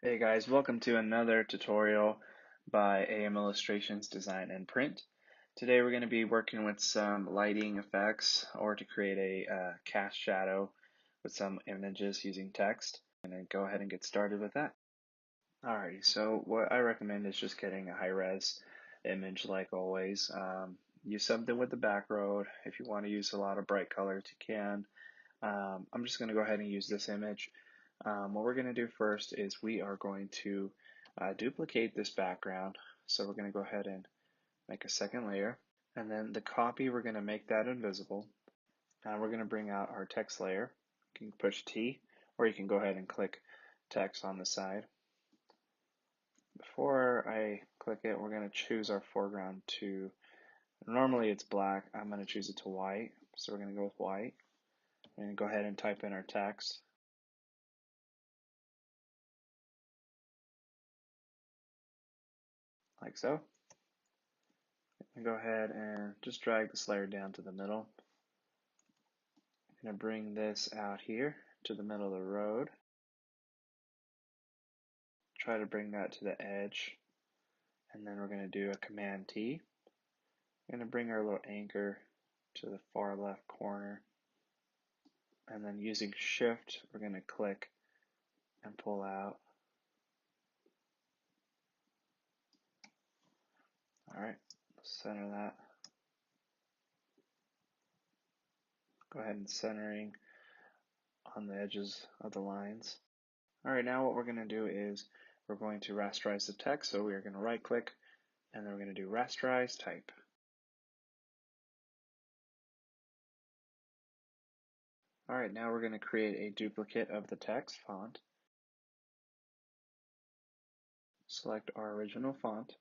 Hey guys, welcome to another tutorial by AM Illustrations Design and Print. Today we're going to be working with some lighting effects or to create a cast shadow with some images using text. I'm going to go ahead and get started with that. Alrighty, so what I recommend is just getting a high-res image like always. Use something with the background. If you want to use a lot of bright colors, you can. I'm just going to go ahead and use this image. What we're going to do first is we are going to duplicate this background. So we're going to go ahead and make a second layer. And then the copy, we're going to make that invisible. Now we're going to bring out our text layer. You can push T, or you can go ahead and click text on the side. Before I click it, we're going to choose our foreground to, normally it's black. I'm going to choose it to white. So we're going to go with white. We're going to go ahead and type in our text. Like so. And go ahead and just drag this layer down to the middle. I'm going to bring this out here to the middle of the road. Try to bring that to the edge. And then we're going to do a Command T. We're going to bring our little anchor to the far left corner. And then using Shift, we're going to click and pull out. Alright, center that. Go ahead and centering on the edges of the lines. Alright, now what we're going to do is we're going to rasterize the text. So we are going to right click and then we're going to do rasterize type. Alright, now we're going to create a duplicate of the text font. Select our original font.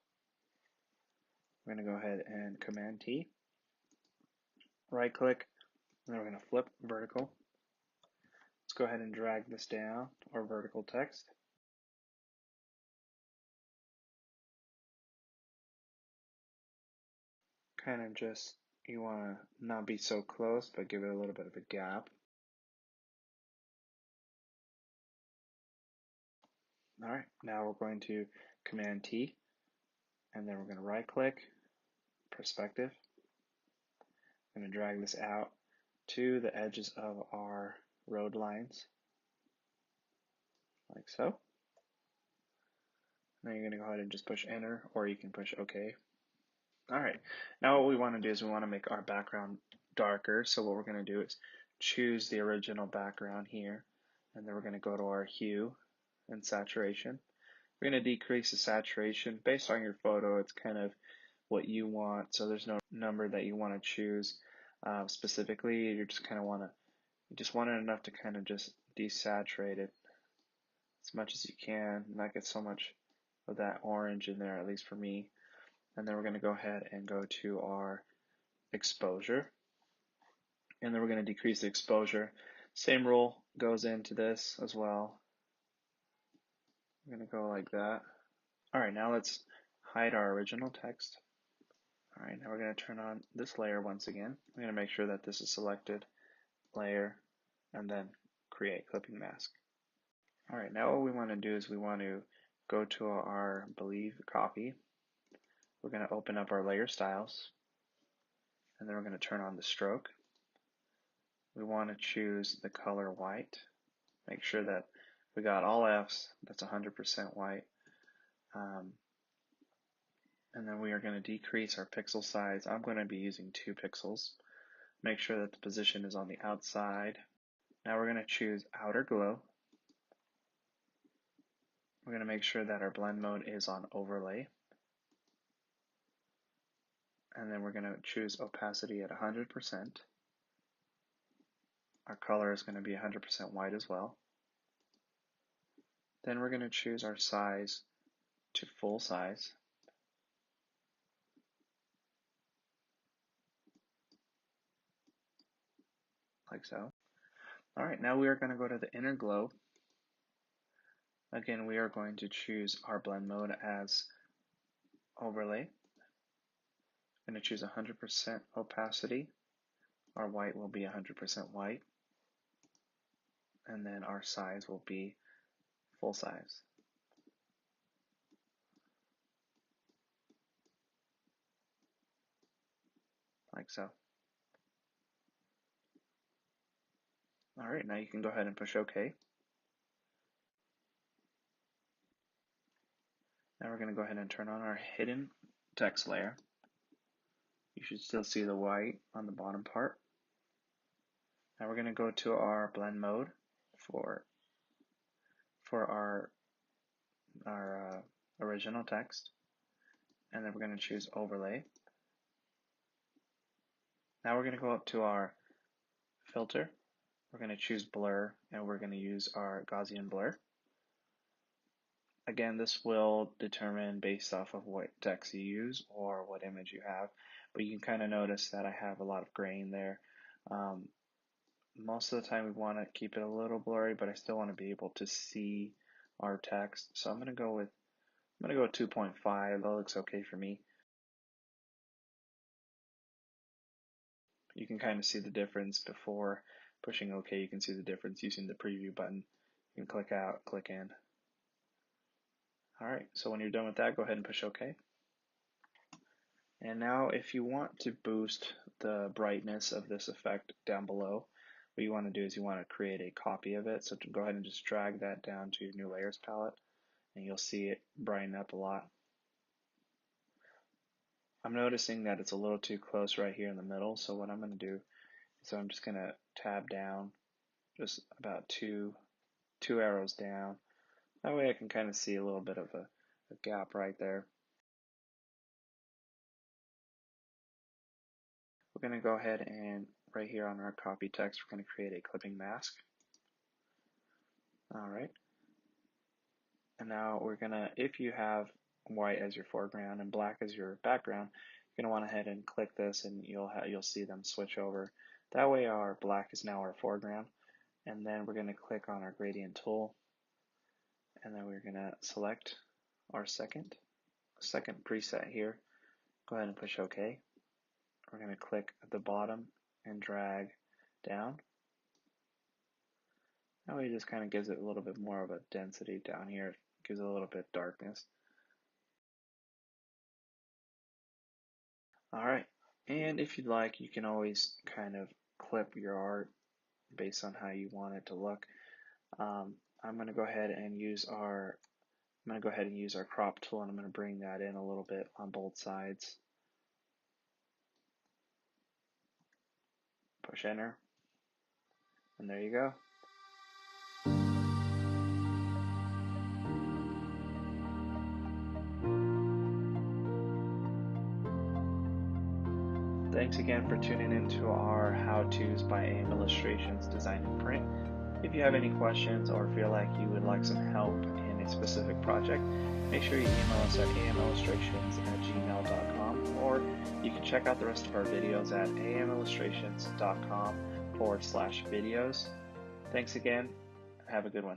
We're going to go ahead and Command T. Right click, and then we're going to flip vertical. Let's go ahead and drag this down, our vertical text. Kind of just, you want to not be so close, but give it a little bit of a gap. Alright, now we're going to Command T, and then we're going to right click, perspective. I'm going to drag this out to the edges of our road lines, like so. Now you're going to go ahead and just push enter, or you can push OK. Alright, now what we want to do is we want to make our background darker. So what we're going to do is choose the original background here, and then we're going to go to our hue and saturation. We're going to decrease the saturation based on your photo. It's kind of what you want, so there's no number that you want to choose specifically. You just kind of want to, you just want it enough to kind of just desaturate it as much as you can, not get so much of that orange in there, at least for me. And then we're going to go ahead and go to our exposure, and then we're going to decrease the exposure. Same rule goes into this as well. I'm going to go like that. Alright, now let's hide our original text. Alright, now we're going to turn on this layer once again. I'm going to make sure that this is selected, layer, and then create clipping mask. Alright, now what we want to do is we want to go to our Believe copy. We're going to open up our layer styles, and then we're going to turn on the stroke. We want to choose the color white. Make sure that we got all Fs, that's 100% white. And then we are going to decrease our pixel size. I'm going to be using 2 pixels. Make sure that the position is on the outside. Now we're going to choose outer glow. We're going to make sure that our blend mode is on overlay. And then we're going to choose opacity at 100%. Our color is going to be 100% white as well. Then we're going to choose our size to full size. Like so. Alright, now we are going to go to the inner glow. Again, we are going to choose our blend mode as overlay. I'm going to choose 100% opacity. Our white will be 100% white. And then our size will be full size. like so. All right, now you can go ahead and push OK. Now we're going to go ahead and turn on our hidden text layer. You should still see the white on the bottom part. Now we're going to go to our blend mode for our original text, and then we're going to choose overlay. Now we're going to go up to our filter. We're going to choose blur, and we're going to use our Gaussian blur. Again, this will determine based off of what text you use or what image you have, but you can kind of notice that I have a lot of grain there. Most of the time we want to keep it a little blurry, but I still want to be able to see our text. So I'm going to go with 2.5. That looks okay for me. You can kind of see the difference before pushing OK. You can see the difference using the preview button. You can click out, click in. All right, so when you're done with that, go ahead and push OK. And now if you want to boost the brightness of this effect down below, what you want to do is you want to create a copy of it. So to go ahead and just drag that down to your new layers palette, and you'll see it brighten up a lot. I'm noticing that it's a little too close right here in the middle, so what I'm going to do is I'm just going to tab down just about two arrows down. That way I can kind of see a little bit of a gap right there. We're going to go ahead and right here on our copy text, we're going to create a clipping mask. All right. And now we're going to, if you have white as your foreground and black as your background, you're going to want to head and click this, and you'll see them switch over. That way our black is now our foreground. And then we're going to click on our gradient tool, and then we're going to select our second preset here. Go ahead and push OK. We're going to click at the bottom and drag down. That way it just kind of gives it a little bit more of a density down here. It gives it a little bit of darkness. Alright, and if you'd like, you can always kind of clip your art based on how you want it to look. I'm going to go ahead and use our crop tool, and I'm going to bring that in a little bit on both sides. Push enter, and there you go. Thanks again for tuning into our how-tos by AM Illustrations Design and Print. If you have any questions or feel like you would like some help in a specific project, make sure you email us at amillustrations@gmail.com, or you can check out the rest of our videos at amillustrations.com/videos. Thanks again. Have a good one.